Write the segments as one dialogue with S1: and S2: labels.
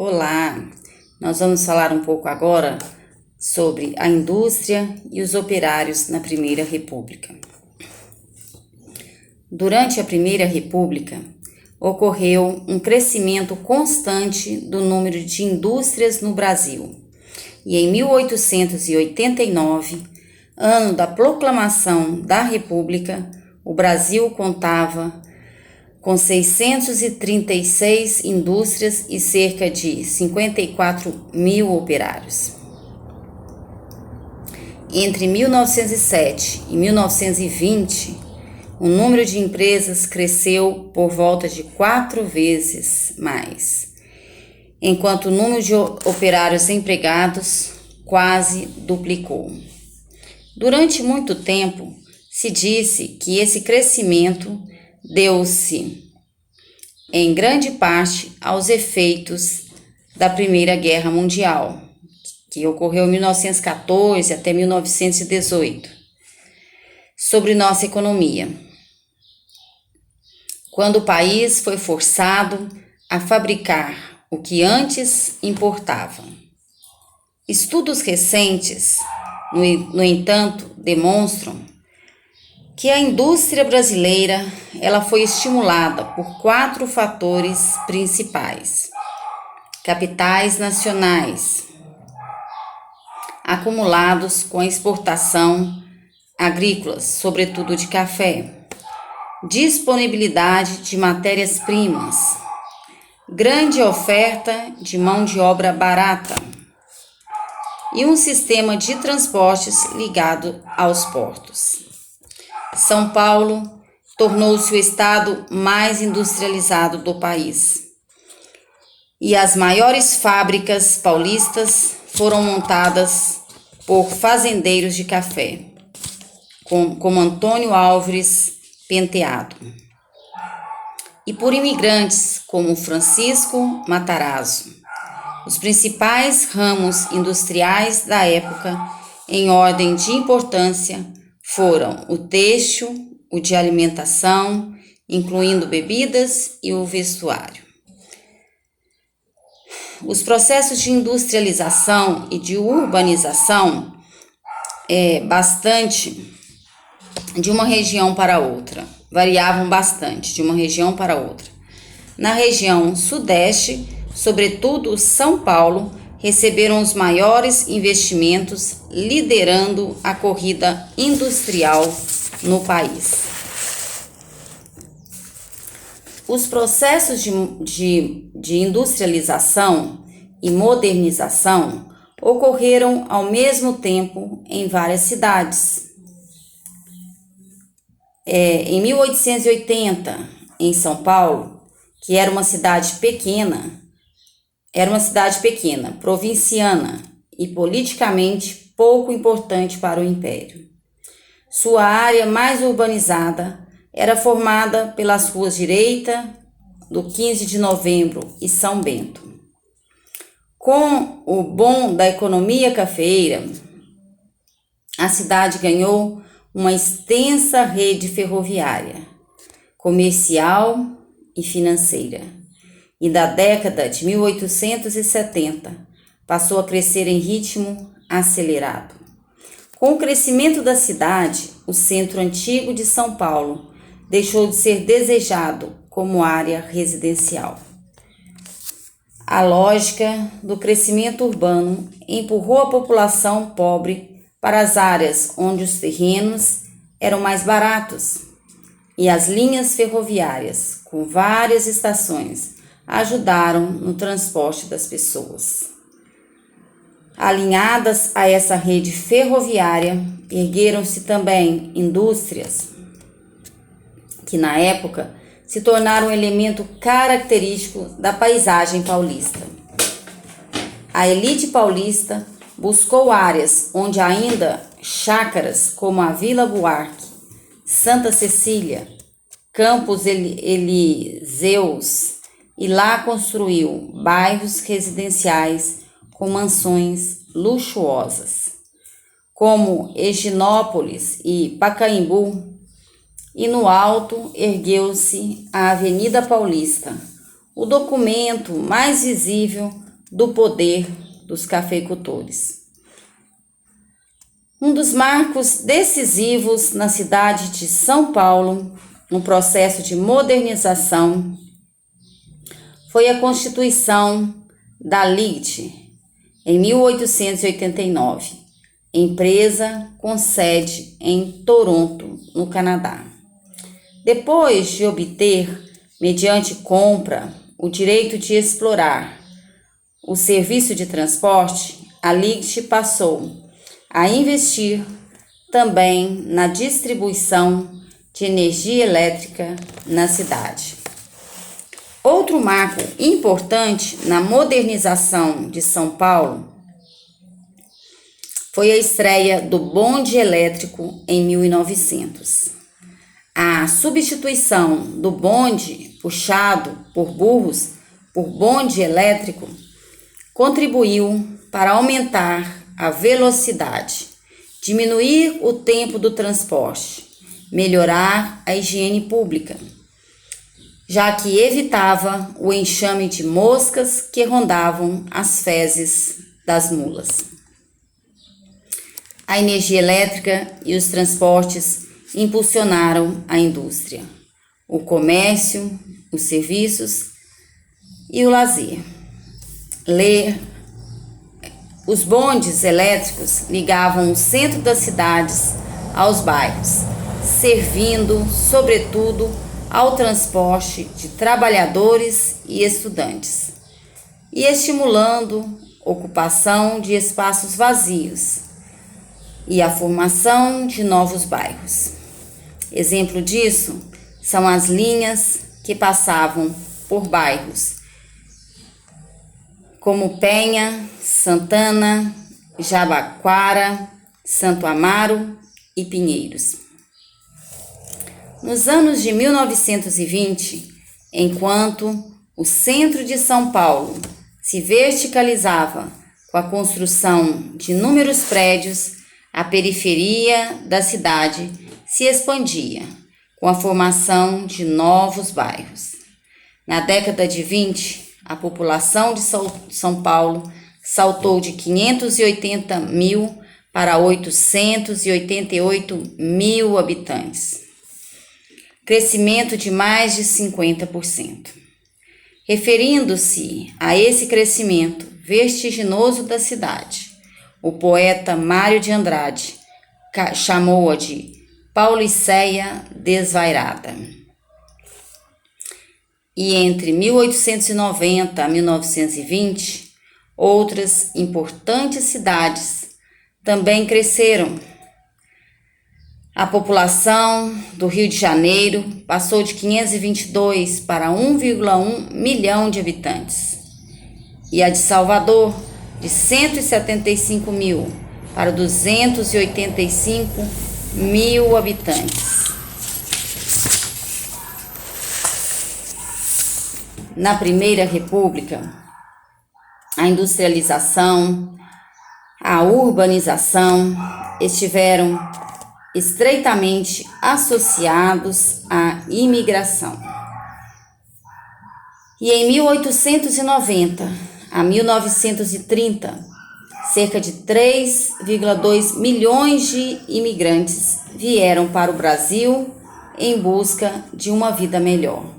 S1: Olá, nós vamos falar um pouco agora sobre a indústria e os operários na Primeira República. Durante a Primeira República, ocorreu um crescimento constante do número de indústrias no Brasil. E em 1889, ano da proclamação da República, o Brasil contava com 636 indústrias e cerca de 54 mil operários. Entre 1907 e 1920, o número de empresas cresceu por volta de 4 vezes mais, enquanto o número de operários empregados quase duplicou. Durante muito tempo, se disse que esse crescimento deu-se, em grande parte, aos efeitos da Primeira Guerra Mundial, que ocorreu em 1914 até 1918, sobre nossa economia, quando o país foi forçado a fabricar o que antes importava. Estudos recentes, no entanto, demonstram que a indústria brasileira ela foi estimulada por 4 fatores principais: capitais nacionais acumulados com a exportação agrícolas, sobretudo de café, disponibilidade de matérias-primas, grande oferta de mão de obra barata e um sistema de transportes ligado aos portos. São Paulo tornou-se o estado mais industrializado do país. E as maiores fábricas paulistas foram montadas por fazendeiros de café, como Antônio Álvares Penteado, e por imigrantes como Francisco Matarazzo. Os principais ramos industriais da época, em ordem de importância, foram o têxtil, o de alimentação, incluindo bebidas, e o vestuário. Os processos de industrialização e de urbanização de uma região para outra, variavam bastante de uma região para outra. Na região sudeste, sobretudo São Paulo, receberam os maiores investimentos, liderando a corrida industrial no país. Os processos de industrialização e modernização ocorreram ao mesmo tempo em várias cidades. Em 1880, em São Paulo, que era uma cidade pequena, provinciana e politicamente pouco importante para o Império. Sua área mais urbanizada era formada pelas ruas Direita, do 15 de Novembro e São Bento. Com o boom da economia cafeeira, a cidade ganhou uma extensa rede ferroviária, comercial e financeira. E da década de 1870 passou a crescer em ritmo acelerado. Com o crescimento da cidade, o centro antigo de São Paulo deixou de ser desejado como área residencial. A lógica do crescimento urbano empurrou a população pobre para as áreas onde os terrenos eram mais baratos, e as linhas ferroviárias, com várias estações, ajudaram no transporte das pessoas. Alinhadas a essa rede ferroviária, ergueram-se também indústrias que, na época, se tornaram um elemento característico da paisagem paulista. A elite paulista buscou áreas onde ainda chácaras como a Vila Buarque, Santa Cecília, Campos Elíseos, e lá construiu bairros residenciais com mansões luxuosas, como Higienópolis e Pacaembu, e no alto ergueu-se a Avenida Paulista, o documento mais visível do poder dos cafeicultores. Um dos marcos decisivos na cidade de São Paulo, no processo de modernização, foi a constituição da LIGT, em 1889, empresa com sede em Toronto, no Canadá. Depois de obter, mediante compra, o direito de explorar o serviço de transporte, a LIGT passou a investir também na distribuição de energia elétrica na cidade. Outro marco importante na modernização de São Paulo foi a estreia do bonde elétrico em 1900. A substituição do bonde puxado por burros por bonde elétrico contribuiu para aumentar a velocidade, diminuir o tempo do transporte, melhorar a higiene pública, já que evitava o enxame de moscas que rondavam as fezes das mulas. A energia elétrica e os transportes impulsionaram a indústria, o comércio, os serviços e o lazer. Os bondes elétricos ligavam o centro das cidades aos bairros, servindo, sobretudo, ao transporte de trabalhadores e estudantes, e estimulando ocupação de espaços vazios e a formação de novos bairros. Exemplo disso são as linhas que passavam por bairros como Penha, Santana, Jabaquara, Santo Amaro e Pinheiros. Nos anos de 1920, enquanto o centro de São Paulo se verticalizava com a construção de inúmeros prédios, a periferia da cidade se expandia com a formação de novos bairros. Na década de 20, a população de São Paulo saltou de 580 mil para 888 mil habitantes. Crescimento de mais de 50%. Referindo-se a esse crescimento vertiginoso da cidade, o poeta Mário de Andrade chamou-a de Pauliceia desvairada. E entre 1890 a 1920, outras importantes cidades também cresceram. A população do Rio de Janeiro passou de 522 para 1,1 milhão de habitantes, e a de Salvador de 175 mil para 285 mil habitantes. Na Primeira República, a industrialização, a urbanização estiveram estreitamente associados à imigração. E em 1890 a 1930, cerca de 3,2 milhões de imigrantes vieram para o Brasil em busca de uma vida melhor.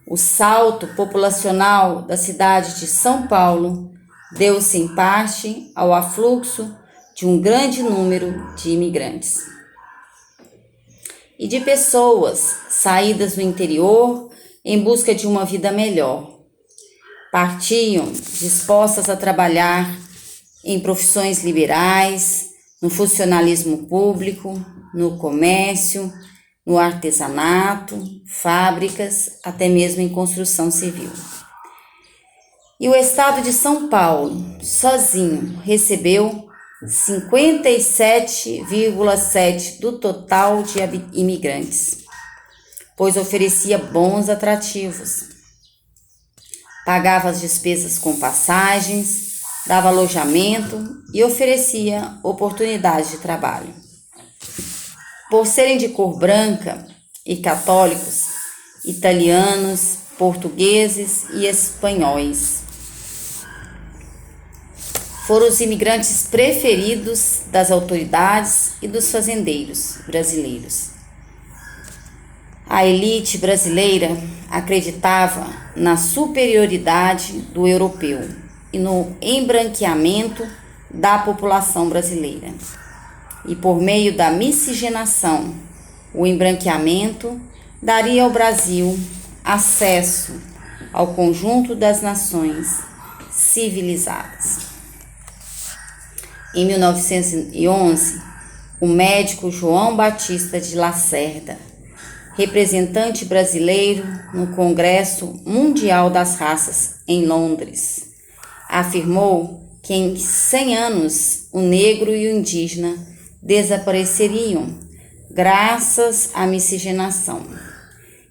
S1: O salto populacional da cidade de São Paulo deu-se em parte ao afluxo de um grande número de imigrantes e de pessoas saídas do interior em busca de uma vida melhor. Partiam dispostas a trabalhar em profissões liberais, no funcionalismo público, no comércio, no artesanato, fábricas, até mesmo em construção civil. E o estado de São Paulo, sozinho, recebeu 57,7% do total de imigrantes, pois oferecia bons atrativos. Pagava as despesas com passagens, dava alojamento e oferecia oportunidades de trabalho. Por serem de cor branca e católicos, italianos, portugueses e espanhóis foram os imigrantes preferidos das autoridades e dos fazendeiros brasileiros. A elite brasileira acreditava na superioridade do europeu e no embranqueamento da população brasileira. E por meio da miscigenação, o embranqueamento daria ao Brasil acesso ao conjunto das nações civilizadas. Em 1911, o médico João Batista de Lacerda, representante brasileiro no Congresso Mundial das Raças em Londres, afirmou que em 100 anos o negro e o indígena desapareceriam graças à miscigenação,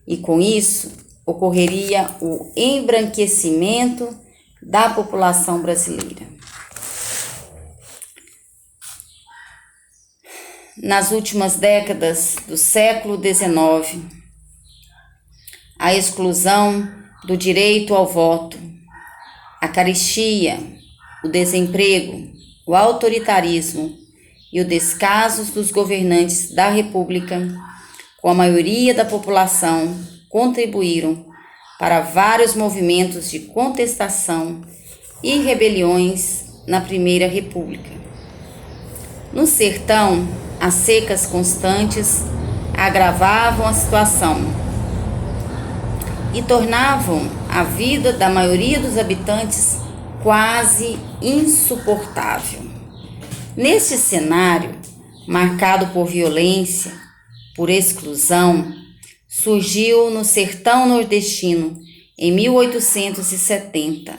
S1: e com isso ocorreria o embranquecimento da população brasileira. Nas últimas décadas do século XIX, a exclusão do direito ao voto, a carestia, o desemprego, o autoritarismo e o descaso dos governantes da República, com a maioria da população, contribuíram para vários movimentos de contestação e rebeliões na Primeira República. No sertão, as secas constantes agravavam a situação e tornavam a vida da maioria dos habitantes quase insuportável. Neste cenário, marcado por violência, por exclusão, surgiu no sertão nordestino, em 1870,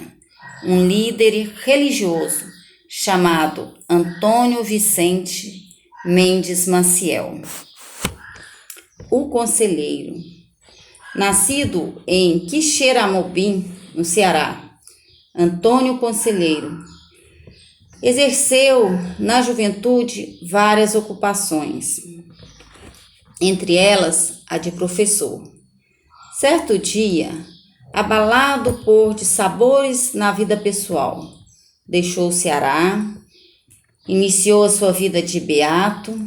S1: um líder religioso chamado Antônio Vicente Mendes Maciel, o Conselheiro. Nascido em Quixeramobim, no Ceará, Antônio Conselheiro exerceu na juventude várias ocupações, entre elas a de professor. Certo dia, abalado por dissabores na vida pessoal, deixou o Ceará, iniciou a sua vida de beato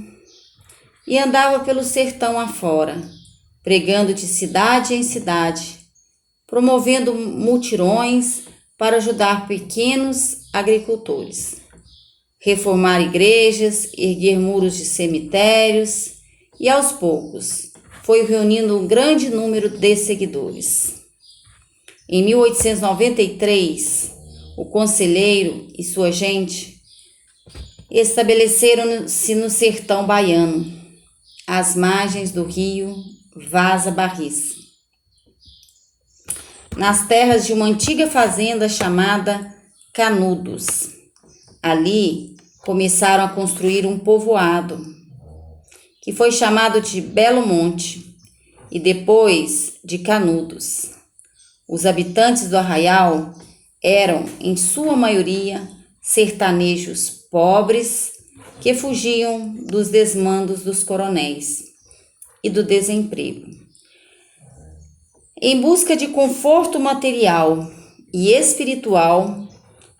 S1: e andava pelo sertão afora, pregando de cidade em cidade, promovendo mutirões para ajudar pequenos agricultores, reformar igrejas, erguer muros de cemitérios e, aos poucos, foi reunindo um grande número de seguidores. Em 1893, o conselheiro e sua gente estabeleceram-se no sertão baiano, às margens do rio Vaza Barris, nas terras de uma antiga fazenda chamada Canudos. Ali começaram a construir um povoado, que foi chamado de Belo Monte e depois de Canudos. Os habitantes do arraial eram, em sua maioria, sertanejos pobres que fugiam dos desmandos dos coronéis e do desemprego. Em busca de conforto material e espiritual,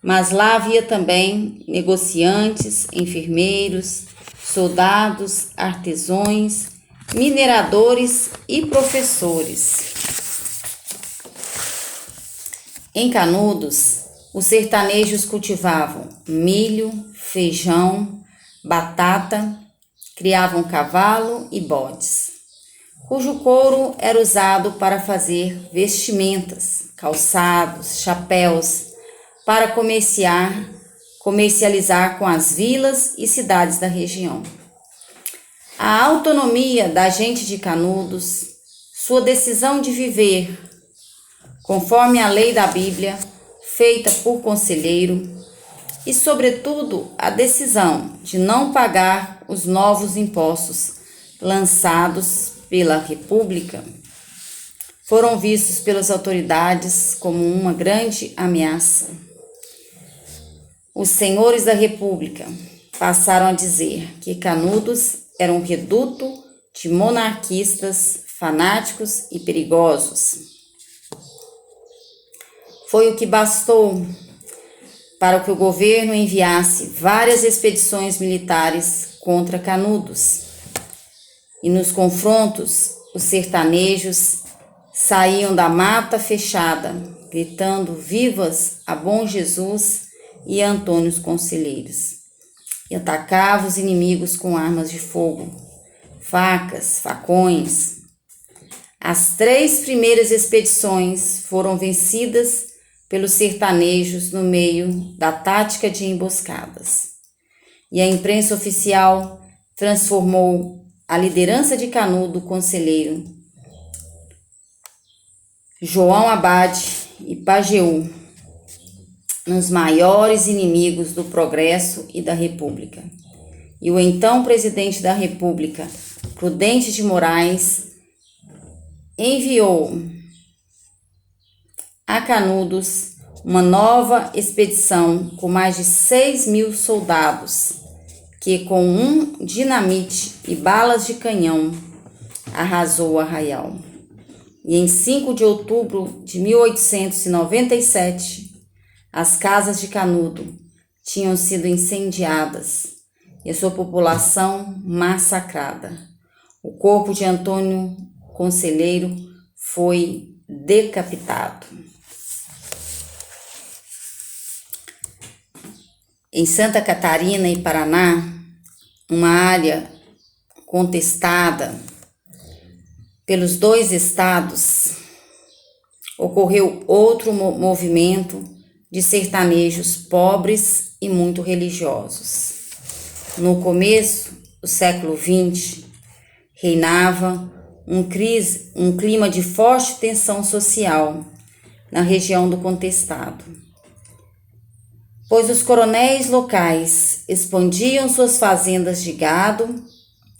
S1: mas lá havia também negociantes, enfermeiros, soldados, artesãos, mineradores e professores. Em Canudos, os sertanejos cultivavam milho, feijão, batata, criavam cavalo e bodes, cujo couro era usado para fazer vestimentas, calçados, chapéus, para comercializar com as vilas e cidades da região. A autonomia da gente de Canudos, sua decisão de viver conforme a lei da Bíblia, feita por conselheiro, e, sobretudo, a decisão de não pagar os novos impostos lançados pela República, foram vistos pelas autoridades como uma grande ameaça. Os senhores da República passaram a dizer que Canudos era um reduto de monarquistas fanáticos e perigosos. Foi o que bastou para que o governo enviasse várias expedições militares contra Canudos. E nos confrontos, os sertanejos saíam da mata fechada, gritando vivas a Bom Jesus e a Antônio os Conselheiros, e atacavam os inimigos com armas de fogo, facas, facões. As 3 primeiras expedições foram vencidas pelos sertanejos no meio da tática de emboscadas. E a imprensa oficial transformou a liderança de Canudo, conselheiro João Abade e Pajeú, nos maiores inimigos do progresso e da República. E o então presidente da República, Prudente de Moraes, enviou a Canudos uma nova expedição com mais de 6.000 soldados, que com um dinamite e balas de canhão arrasou o arraial. E em 5 de outubro de 1897, as casas de Canudo tinham sido incendiadas e a sua população massacrada. O corpo de Antônio Conselheiro foi decapitado. Em Santa Catarina e Paraná, uma área contestada pelos 2 estados, ocorreu outro movimento de sertanejos pobres e muito religiosos. No começo do século XX, reinava um clima de forte tensão social na região do contestado, pois os coronéis locais expandiam suas fazendas de gado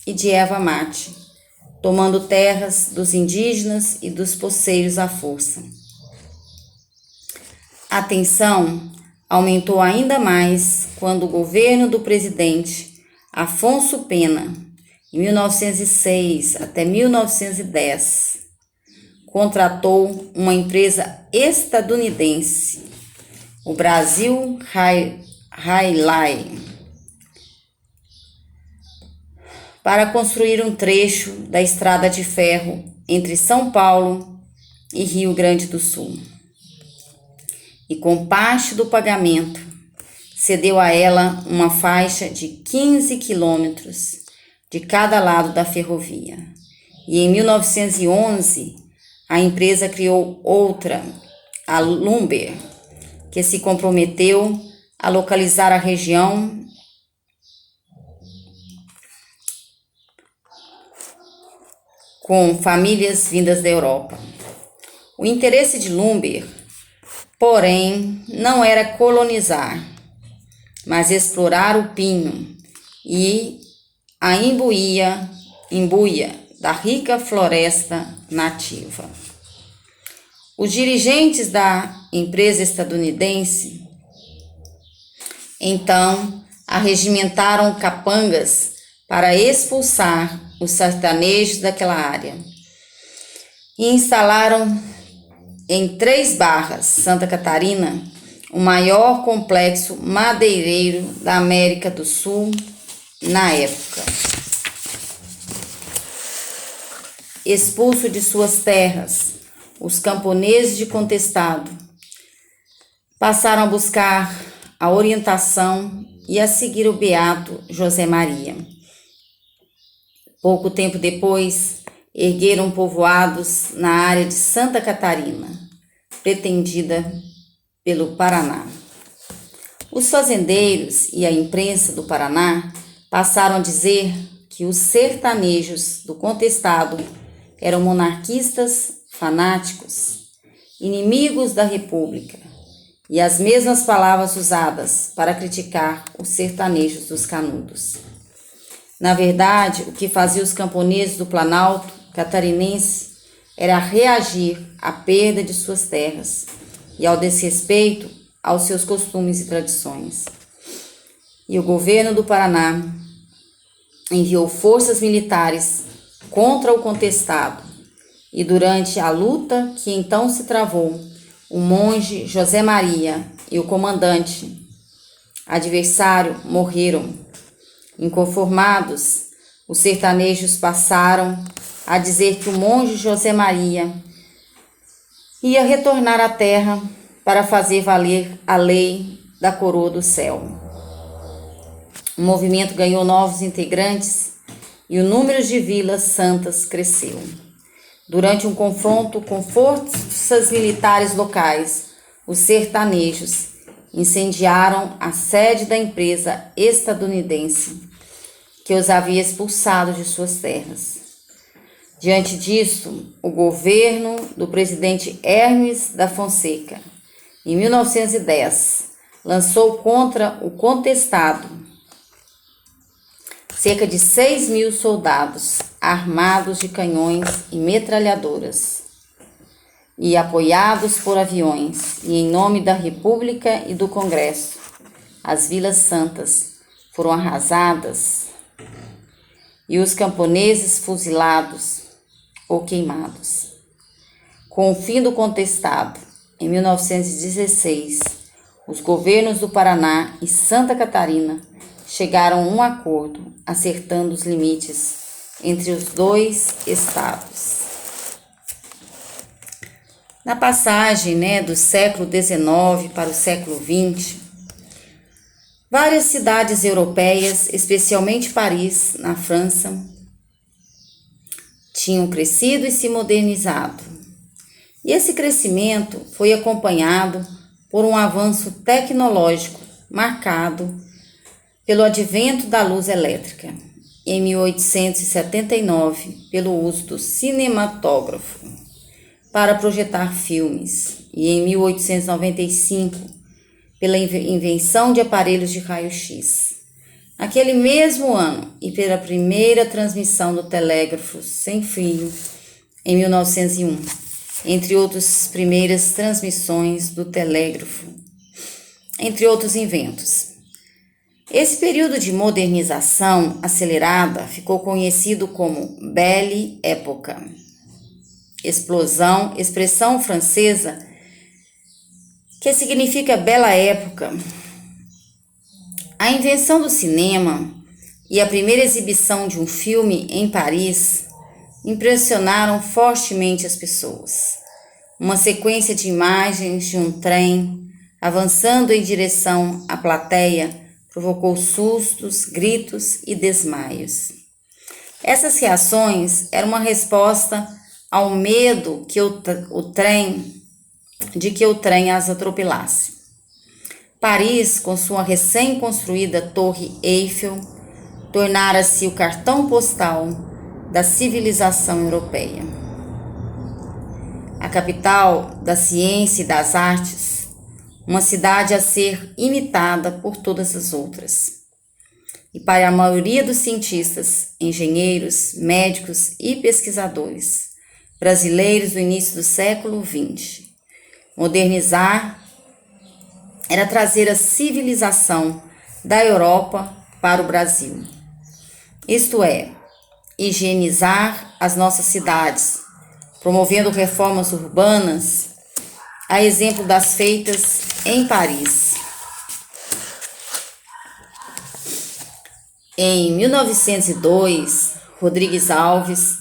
S1: e de erva mate, tomando terras dos indígenas e dos poceiros à força. A tensão aumentou ainda mais quando o governo do presidente Afonso Pena, em 1906 até 1910, contratou uma empresa estadunidense, o Brasil Railway, para construir um trecho da estrada de ferro entre São Paulo e Rio Grande do Sul. E com parte do pagamento, cedeu a ela uma faixa de 15 quilômetros de cada lado da ferrovia. E em 1911, a empresa criou outra, a Lumber, que se comprometeu a localizar a região com famílias vindas da Europa. O interesse de Lumber, porém, não era colonizar, mas explorar o pinho e a imbuia da rica floresta nativa. Os dirigentes da empresa estadunidense, então, arregimentaram capangas para expulsar os sertanejos daquela área e instalaram em 3 Barras, Santa Catarina, o maior complexo madeireiro da América do Sul na época. Expulso de suas terras, os camponeses de contestado passaram a buscar a orientação e a seguir o beato José Maria. Pouco tempo depois, ergueram povoados na área de Santa Catarina, pretendida pelo Paraná. Os fazendeiros e a imprensa do Paraná passaram a dizer que os sertanejos do contestado eram monarquistas fanáticos, inimigos da República, e as mesmas palavras usadas para criticar os sertanejos dos Canudos. Na verdade, o que fazia os camponeses do Planalto catarinense era reagir à perda de suas terras e ao desrespeito aos seus costumes e tradições. E o governo do Paraná enviou forças militares contra o contestado, e durante a luta que então se travou, o monge José Maria e o comandante adversário morreram. Inconformados, os sertanejos passaram a dizer que o monge José Maria ia retornar à terra para fazer valer a lei da coroa do céu. O movimento ganhou novos integrantes e o número de vilas santas cresceu. Durante um confronto com forças militares locais, os sertanejos incendiaram a sede da empresa estadunidense que os havia expulsado de suas terras. Diante disso, o governo do presidente Hermes da Fonseca, em 1910, lançou contra o contestado cerca de 6.000 soldados armados de canhões e metralhadoras e apoiados por aviões, e em nome da República e do Congresso, as vilas santas foram arrasadas e os camponeses fuzilados ou queimados. Com o fim do contestado, em 1916, os governos do Paraná e Santa Catarina chegaram a um acordo, acertando os limites entre os dois estados. Na passagem, do século XIX para o século XX, várias cidades europeias, especialmente Paris, na França, tinham crescido e se modernizado. E esse crescimento foi acompanhado por um avanço tecnológico marcado pelo advento da luz elétrica, em 1879, pelo uso do cinematógrafo para projetar filmes, e em 1895, pela invenção de aparelhos de raio-x. Naquele mesmo ano, e pela primeira transmissão do telégrafo sem fio, em 1901, entre outras primeiras transmissões do telégrafo, entre outros inventos. Esse período de modernização acelerada ficou conhecido como Belle Époque, expressão francesa que significa bela época. A invenção do cinema e a primeira exibição de um filme em Paris impressionaram fortemente as pessoas. Uma sequência de imagens de um trem avançando em direção à plateia provocou sustos, gritos e desmaios. Essas reações eram uma resposta ao medo de que o trem as atropelasse. Paris, com sua recém-construída Torre Eiffel, tornara-se o cartão postal da civilização europeia. A capital da ciência e das artes, uma cidade a ser imitada por todas as outras. E para a maioria dos cientistas, engenheiros, médicos e pesquisadores brasileiros do início do século XX, modernizar era trazer a civilização da Europa para o Brasil. Isto é, higienizar as nossas cidades, promovendo reformas urbanas, a exemplo das feitas em Paris. Em 1902, Rodrigues Alves,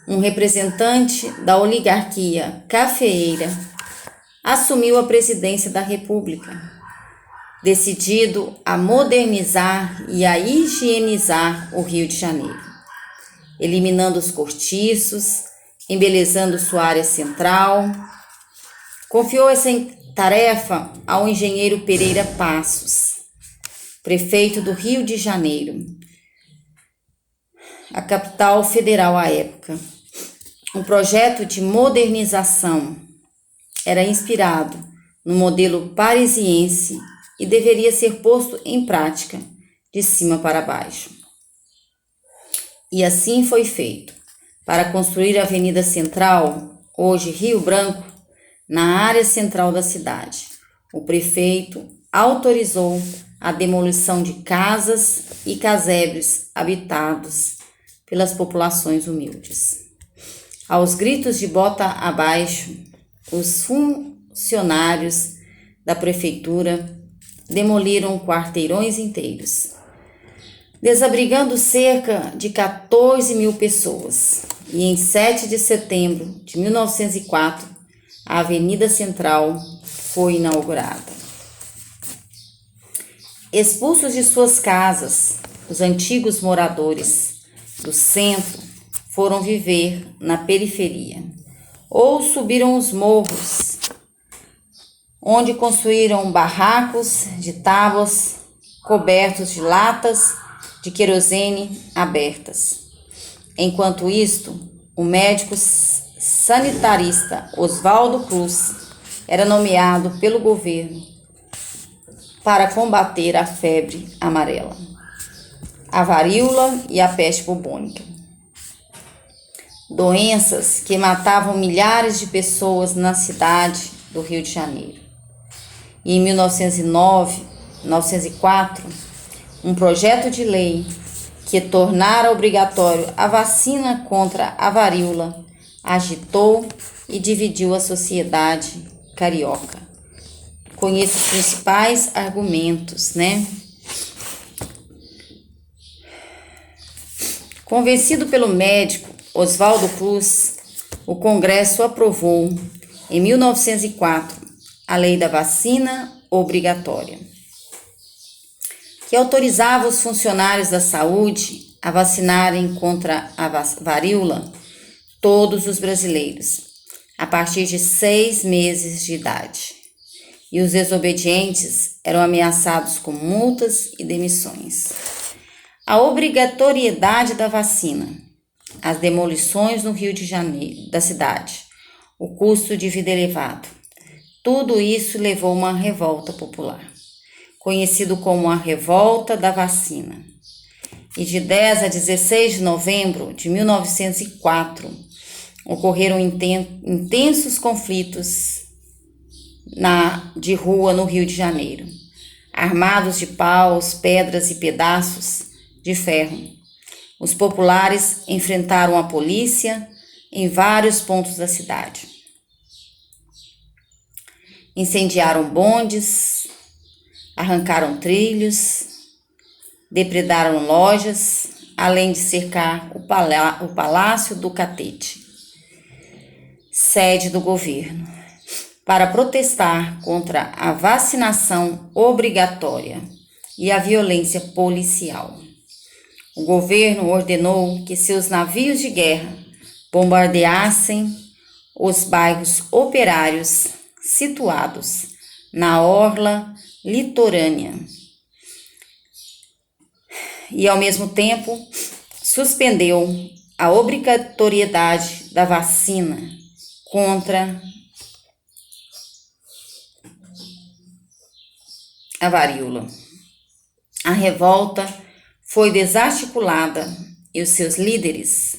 S1: um representante da oligarquia cafeeira, assumiu a presidência da República, decidido a modernizar e a higienizar o Rio de Janeiro, eliminando os cortiços, embelezando sua área central. Confiou essa tarefa ao engenheiro Pereira Passos, prefeito do Rio de Janeiro, a capital federal à época. Um projeto de modernização era inspirado no modelo parisiense e deveria ser posto em prática de cima para baixo. E assim foi feito. Para construir a Avenida Central, hoje Rio Branco, na área central da cidade, o prefeito autorizou a demolição de casas e casebres habitados pelas populações humildes. Aos gritos de bota abaixo, os funcionários da prefeitura demoliram quarteirões inteiros, desabrigando cerca de 14 mil pessoas. E em 7 de setembro de 1904, a Avenida Central foi inaugurada. Expulsos de suas casas, os antigos moradores do centro foram viver na periferia ou subiram os morros, onde construíram barracos de tábuas cobertos de latas de querosene abertas. Enquanto isto, o médico sanitarista Oswaldo Cruz era nomeado pelo governo para combater a febre amarela, a varíola e a peste bubônica. Doenças que matavam milhares de pessoas na cidade do Rio de Janeiro. E em 1904, um projeto de lei que tornara obrigatório a vacina contra a varíola agitou e dividiu a sociedade carioca. Conheço os principais argumentos, Convencido pelo médico Oswaldo Cruz, o Congresso aprovou, em 1904, a Lei da Vacina Obrigatória, que autorizava os funcionários da saúde a vacinarem contra a varíola todos os brasileiros, a partir de 6 meses de idade. E os desobedientes eram ameaçados com multas e demissões. A obrigatoriedade da vacina, as demolições no Rio de Janeiro, da cidade, o custo de vida elevado, tudo isso levou a uma revolta popular, conhecido como a Revolta da Vacina. E de 10 a 16 de novembro de 1904, ocorreram intensos conflitos de rua no Rio de Janeiro, armados de paus, pedras e pedaços de ferro. Os populares enfrentaram a polícia em vários pontos da cidade. Incendiaram bondes, arrancaram trilhos, depredaram lojas, além de cercar o Palácio do Catete, sede do governo, para protestar contra a vacinação obrigatória e a violência policial. O governo ordenou que seus navios de guerra bombardeassem os bairros operários situados na orla litorânea e, ao mesmo tempo, suspendeu a obrigatoriedade da vacina contra a varíola. A revolta foi desarticulada e os seus líderes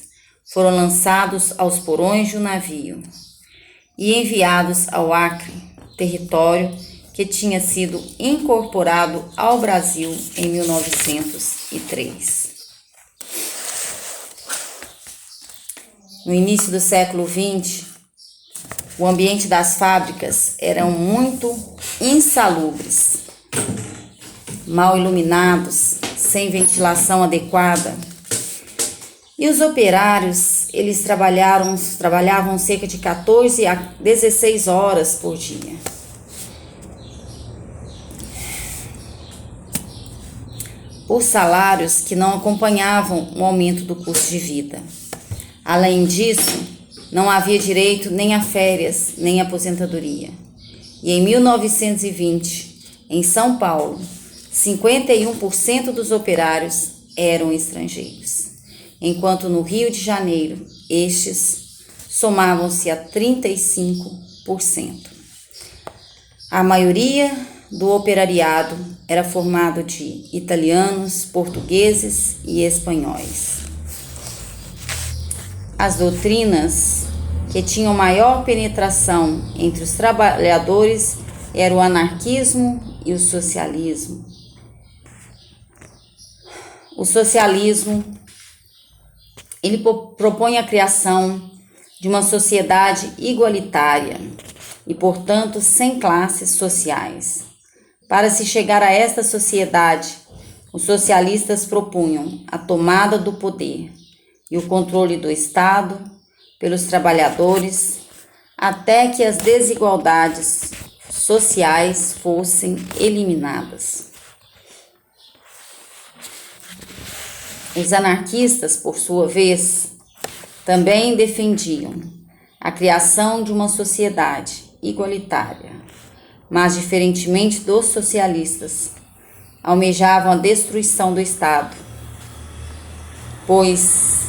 S1: foram lançados aos porões de um navio e enviados ao Acre, território que tinha sido incorporado ao Brasil em 1903. No início do século XX, o ambiente das fábricas era muito insalubres, mal iluminados, sem ventilação adequada. E os operários, eles trabalhavam cerca de 14 a 16 horas por dia. Por salários que não acompanhavam o aumento do custo de vida. Além disso, não havia direito nem a férias, nem a aposentadoria. E em 1920, em São Paulo, 51% dos operários eram estrangeiros, enquanto no Rio de Janeiro, estes somavam-se a 35%. A maioria do operariado era formado de italianos, portugueses e espanhóis. As doutrinas que tinham maior penetração entre os trabalhadores eram o anarquismo e o socialismo. O socialismo, ele propõe a criação de uma sociedade igualitária e, portanto, sem classes sociais, Para se chegar a esta sociedade, os socialistas propunham a tomada do poder e o controle do Estado pelos trabalhadores, até que as desigualdades sociais fossem eliminadas. Os anarquistas, por sua vez, também defendiam a criação de uma sociedade igualitária, mas, diferentemente dos socialistas, almejavam a destruição do Estado, pois,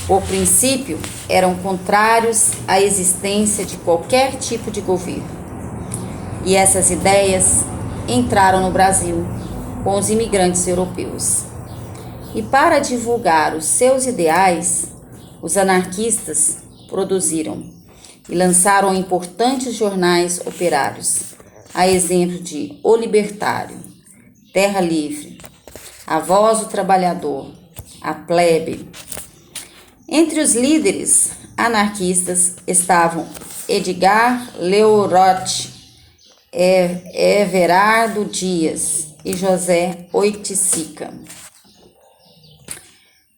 S1: por princípio, eram contrários à existência de qualquer tipo de governo. E essas ideias entraram no Brasil com os imigrantes europeus. E para divulgar os seus ideais, os anarquistas produziram e lançaram importantes jornais operários, a exemplo de O Libertário, Terra Livre, A Voz do Trabalhador, A Plebe. Entre os líderes anarquistas estavam Edgar Leoroth, Everardo Dias e José Oiticica.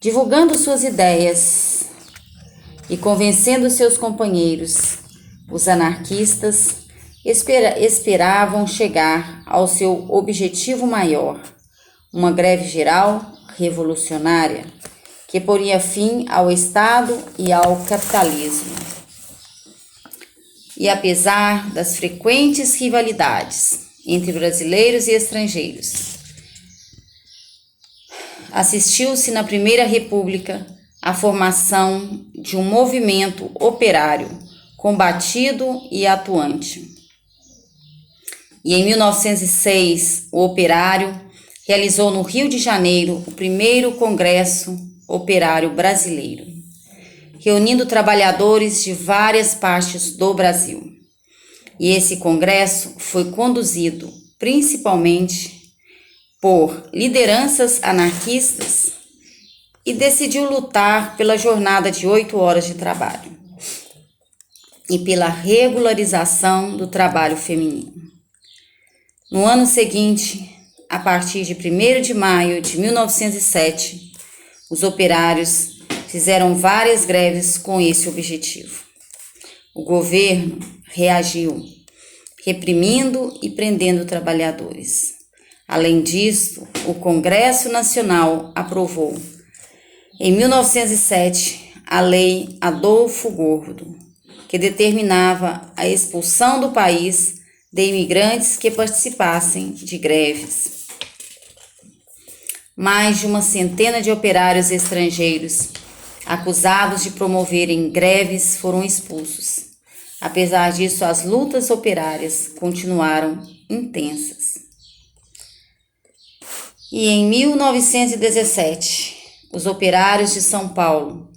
S1: Divulgando suas ideias e convencendo seus companheiros, os anarquistas esperavam chegar ao seu objetivo maior, uma greve geral revolucionária que poria fim ao Estado e ao capitalismo. E apesar das frequentes rivalidades entre brasileiros e estrangeiros, assistiu-se na Primeira República à formação de um movimento operário combatido e atuante. E em 1906, o Operário realizou no Rio de Janeiro o primeiro Congresso Operário Brasileiro, reunindo trabalhadores de várias partes do Brasil. E esse congresso foi conduzido principalmente por lideranças anarquistas e decidiu lutar pela jornada de 8 horas de trabalho e pela regularização do trabalho feminino. No ano seguinte, a partir de 1º de maio de 1907, os operários fizeram várias greves com esse objetivo. O governo reagiu, reprimindo e prendendo trabalhadores. Além disso, o Congresso Nacional aprovou, em 1907, a Lei Adolfo Gordo, que determinava a expulsão do país de imigrantes que participassem de greves. Mais de uma centena de operários estrangeiros acusados de promoverem greves foram expulsos. Apesar disso, as lutas operárias continuaram intensas. E em 1917, os operários de São Paulo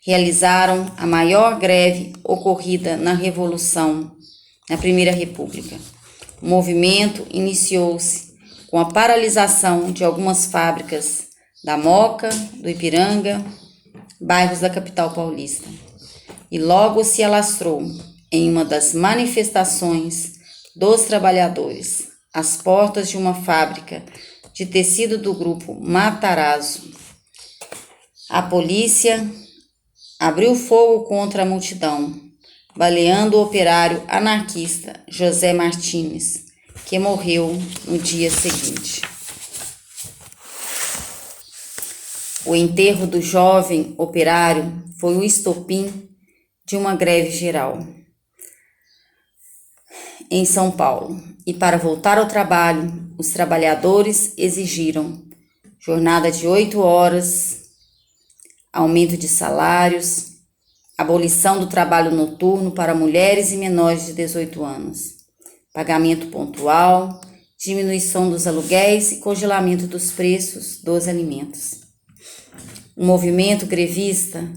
S1: realizaram a maior greve ocorrida na Revolução, na Primeira República. O movimento iniciou-se com a paralisação de algumas fábricas da Moca, do Ipiranga, bairros da capital paulista, e logo se alastrou em uma das manifestações dos trabalhadores, às portas de uma fábrica de tecido do grupo Matarazzo. A polícia abriu fogo contra a multidão, baleando o operário anarquista José Martins, que morreu no dia seguinte. O enterro do jovem operário foi o estopim de uma greve geral em São Paulo. E para voltar ao trabalho, os trabalhadores exigiram jornada de 8 horas, aumento de salários, abolição do trabalho noturno para mulheres e menores de 18 anos, pagamento pontual, diminuição dos aluguéis e congelamento dos preços dos alimentos. O movimento grevista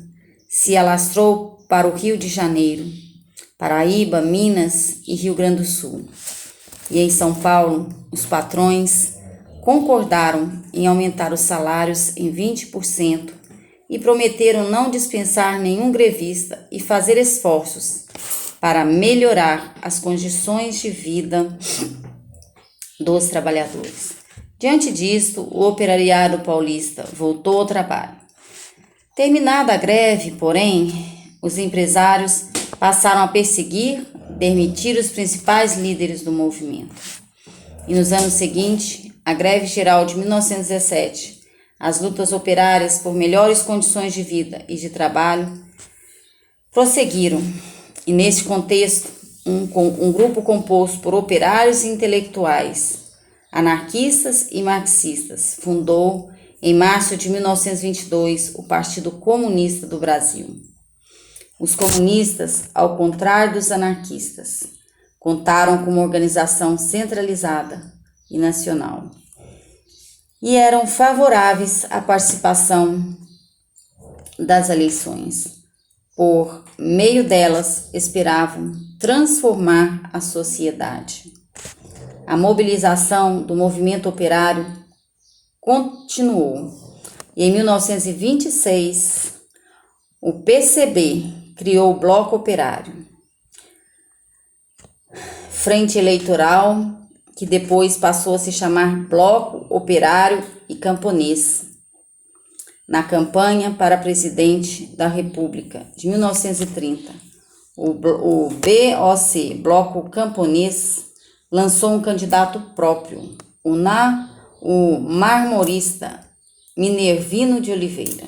S1: se alastrou para o Rio de Janeiro, Paraíba, Minas e Rio Grande do Sul. E em São Paulo, os patrões concordaram em aumentar os salários em 20% e prometeram não dispensar nenhum grevista e fazer esforços para melhorar as condições de vida dos trabalhadores. Diante disto, o operariado paulista voltou ao trabalho. Terminada a greve, porém, os empresários passaram a perseguir, demitir os principais líderes do movimento. E nos anos seguintes, a greve geral de 1917, as lutas operárias por melhores condições de vida e de trabalho prosseguiram. E nesse contexto, um grupo composto por operários e intelectuais, anarquistas e marxistas, fundou, em março de 1922, o Partido Comunista do Brasil. Os comunistas, ao contrário dos anarquistas, contaram com uma organização centralizada e nacional e eram favoráveis à participação das eleições. Por meio delas, esperavam transformar a sociedade. A mobilização do movimento operário continuou e em 1926 o PCB criou o Bloco Operário, Frente Eleitoral, que depois passou a se chamar Bloco Operário e Camponês, na campanha para presidente da República de 1930. O BOC, Bloco Camponês, lançou um candidato próprio, o marmorista Minervino de Oliveira.